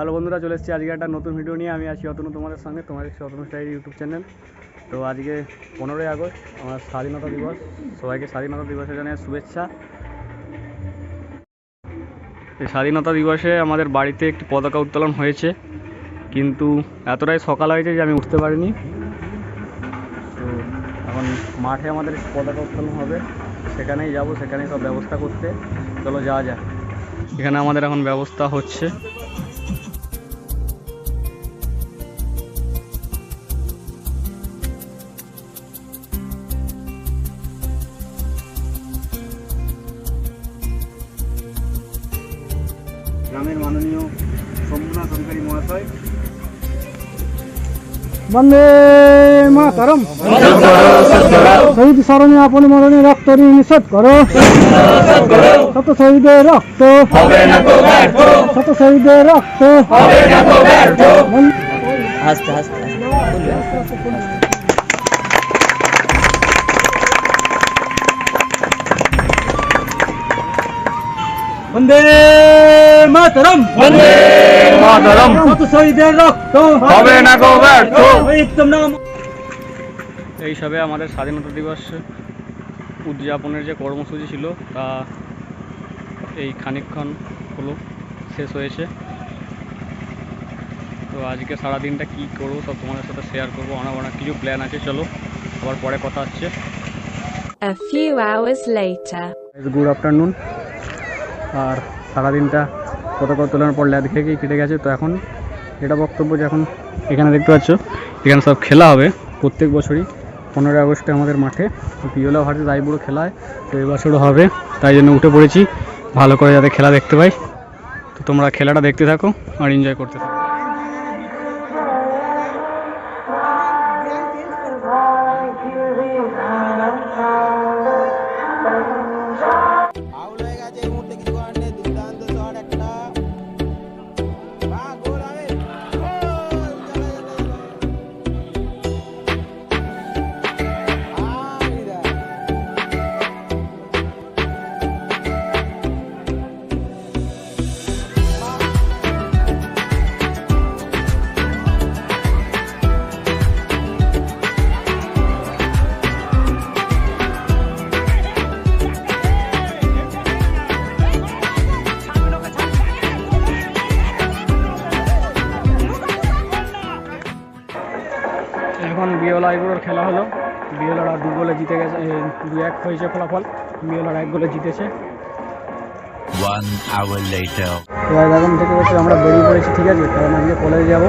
Hello বন্ধুরা, চলে এসেছি আজকে একটা নতুন ভিডিও নিয়ে। আমি আছি অতনু তোমাদের সঙ্গে, তোমার অতনু স্টাইল ইউটিউব চ্যানেল। তো আজকে 15ই আগস্ট, আমার স্বাধীনতা দিবস। সবাইকে স্বাধীনতা দিবসের জন্য শুভেচ্ছা। এই স্বাধীনতা দিবসে আমাদের বাড়িতে একটি পতাকা উত্তোলন হয়েছে, কিন্তু এতটাই সকাল হয়েছে যে আমি উঠতে পারিনি। তো এখন মাঠে আমাদের পতাকা উত্তোলন হবে, সেখানেই যাব, সেখানেই সব ব্যবস্থা করতে। চলো যাওয়া যাক। এখানে আমাদের এখন ব্যবস্থা হচ্ছে। গ্রামের মাননীয় শম্ভুনাথ অধিকারী মহাশয়। বন্দে মাতরম। শহীদ স্মরণে আপন মরণে রক্ত ঋণ নিষেধ করো। শত শহীদের রক্ত, শত শহীদের রক্ত। হাসতে হাসতে বন্দে মাতরম, বন্দে মাতরম। শত শহীদের রক্ত হবে না গো ব্যর্থ। নাম। এই সবে আমাদের স্বাধীনতা দিবস উদযাপনের যে কর্মসূচি ছিল তা এই খানিকক্ষণ হলো শেষ হয়েছে। তো আজকে সারাদিনটা কী করবো সব তোমাদের সাথে শেয়ার করবো। অনেক কিছু প্ল্যান আছে, চলো আবার পরে কথা হচ্ছে। A few hours later. Good afternoon. আর সারাদিনটা পতাকা উত্তোলনের পর ল্যাদ খেয়ে কেটে গেছে। তো এখন এটা বক্তব্য যে এখন এখানে দেখতে পাচ্ছ, এখানে সব খেলা হবে প্রত্যেক বছরই 15ই আগস্টে আমাদের মাঠে পিওলা ভার্সেস আইবুড়ো খেলা হয়। তো এবছরও হবে, তাই জন্য উঠে পড়েছি ভালো করে যাতে খেলা দেখতে পাই। তো তোমরা খেলাটা দেখতে থাকো আর এনজয় করতে থাকো। এখন বিওলা আইবুড়োর খেলা হলো। বিওলারা 2 গোলে জিতে গেছে, 2-1 হয়েছে ফলাফল। বিওলারা 1 গোলে জিতেছে। 1 hour later. এবার এখন থেকে হচ্ছে আমরা বেরিয়ে পড়েছি, ঠিক আছে? কারণ আজকে কলেজে যাবো।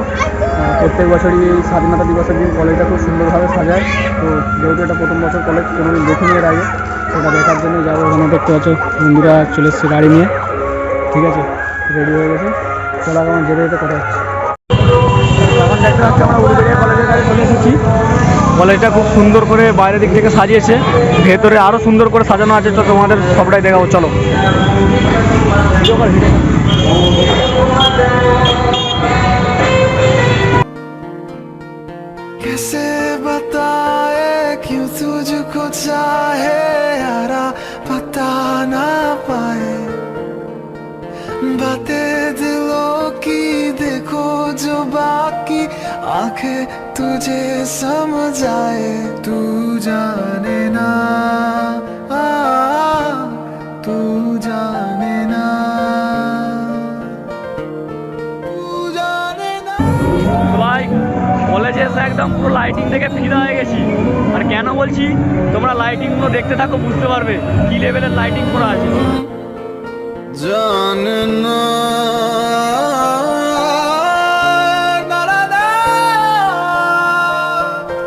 প্রত্যেক বছরই এই স্বাধীনতা দিবসের দিন কলেজটা খুব সুন্দরভাবে সাজায়। তো যেহেতু এটা প্রথম বছর কলেজ, কোনোদিন দেখিনি এর আগে, সেটা দেখার জন্যই যাবো। ওখানে দেখতে পাচ্ছ বন্ধুরা চলে এসছে গাড়ি নিয়ে, ঠিক আছে? রেডি হয়ে গেছে, চলো এখন যেতে যেতে কথা হচ্ছে। এখন দেখতে পাচ্ছি আমরা উড়বেড়িয়া কলেজের কাছে চলে এসেছি। কলেজটা খুব সুন্দর করে বাইরের দিক থেকে সাজিয়েছে, ভেতরে আরও সুন্দর করে সাজানো আছে। তো তোমাদের সবটাই দেখাবো, চলো। कैसे बताए क्यों तुझको चाहे यारा पता ना पाए बातें दिलों की देखो जो बाकी आंखें तुझे समझाए तू जाने ना तू जाने ना ভাই কলেজে এসে একদম পুরো লাইটিং থেকে ফিদা হয়ে গেছি। আর কেন বলছি, তোমরা লাইটিংগুলো দেখতে থাকো, বুঝতে পারবে কি লেভেলের লাইটিং করা আছে। जानना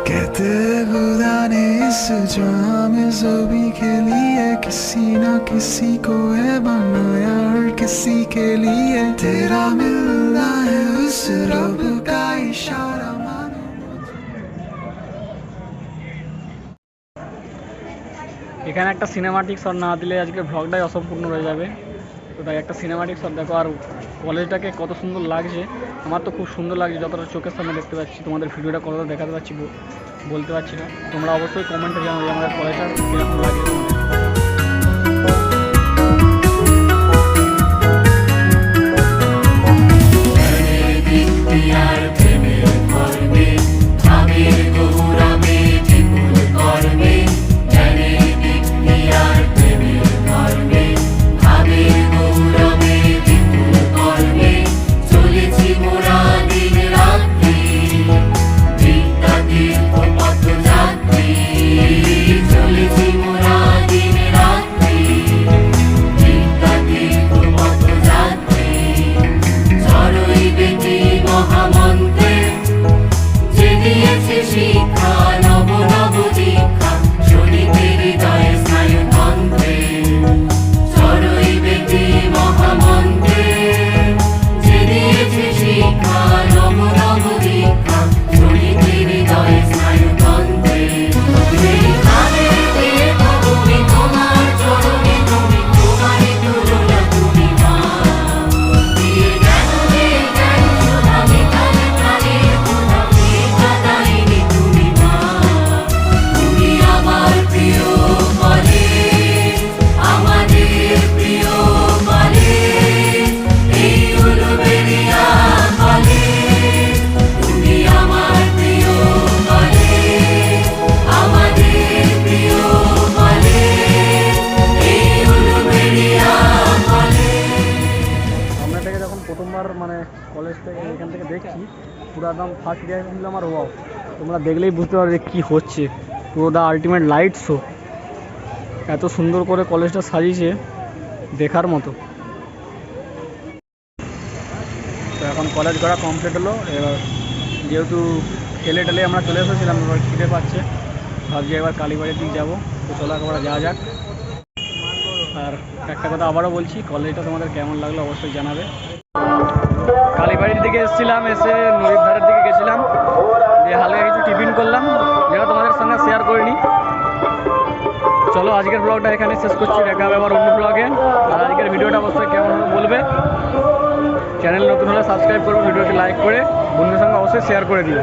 कहते खुदा ने इस जहां में सभी के लिए किसी ना किसी को है बनाया और किसी के लिए तेरा मिलना है उस रब का इशारा मानो। এখানে একটা সিনেমাটিক শট না দিলে আজকে ভ্লগটাই অসম্পূর্ণ রয়ে যাবে। তো তাই একটা সিনেমাটিক শট দেখো। আর কলেজটাকে কত সুন্দর লাগছে, আমার তো খুব সুন্দর লাগছে যতটা চোখের সামনে দেখতে পাচ্ছি। তোমাদের ভিডিওটা কতটা দেখাতে পারছি বলতে পারছি না। তোমরা অবশ্যই কমেন্টে জানাবে আমাদের কলেজটা কীরকম লাগে। দিয়েছে শিক্ষা নব নব দীক্ষা শহীদের হৃদয়ে স্নায়ু তন্ত্রে চড়ই বেটি মহামন্ত্রে যে দিয়েছে শিক্ষা নব নব দীক্ষা শহীদের হৃদয়ে স্নায়ু তন্ত্রে সেই কালের তীর্থ ভূমি তোমার চরণে তুমি তোমারই তুলনা তুমি মা দিয়ে জ্ঞান সুধা বিকালে প্রাণের ক্ষুধা দায়নি তুমি মা তুমি আমার প্রিয় কলেজ আমাদের প্রিয় কলেজ এই উলুবেড়িয়া কলেজ তুমি আমার প্রিয় কলেজ আমাদের প্রিয় কলেজ এই উলুবেড়িয়া কলেজ। আমরা এটাকে যখন প্রথমবার মানে কলেজ থেকে এখান থেকে দেখছি পুরো একদম ফার্স্ট রিয়াকশন ছিল আমার ওয়াও, তোমরা দেখলেই বুঝতে পারবে কী হচ্ছে, পুরো দ্য আলটিমেট লাইট শো। এত সুন্দর করে কলেজটা সাজিয়েছে দেখার মতো। তো এখন কলেজ করা কমপ্লিট হলো, এবার যেহেতু খেলে টেলে আমরা চলে এসেছিলাম, এবার খিদে পাচ্ছে, ভাবছি এবার কালীবাড়ির দিক যাবো। তো চলো একবার যাওয়া যাক। আর একটা কথা আবারও বলছি, কলেজটা তোমাদের কেমন লাগলো অবশ্যই জানাবে। কালীবাড়ির দিকে এসেছিলাম, এসে নদীর ধারের দিকে গেছিলাম, দিয়ে হালকা কিছু টিফিন করলাম যেটা তোমাদের সঙ্গে শেয়ার করিনি। চলো আজকের ব্লগটা এখানে শেষ করছি, দেখা হবে আবার অন্য ব্লগে। আর আজকের ভিডিওটা অবশ্যই কেমন হলো বলবে, চ্যানেল নতুন হলে সাবস্ক্রাইব করবে, ভিডিওটি লাইক করে বন্ধুদের সঙ্গে অবশ্যই শেয়ার করে দিও।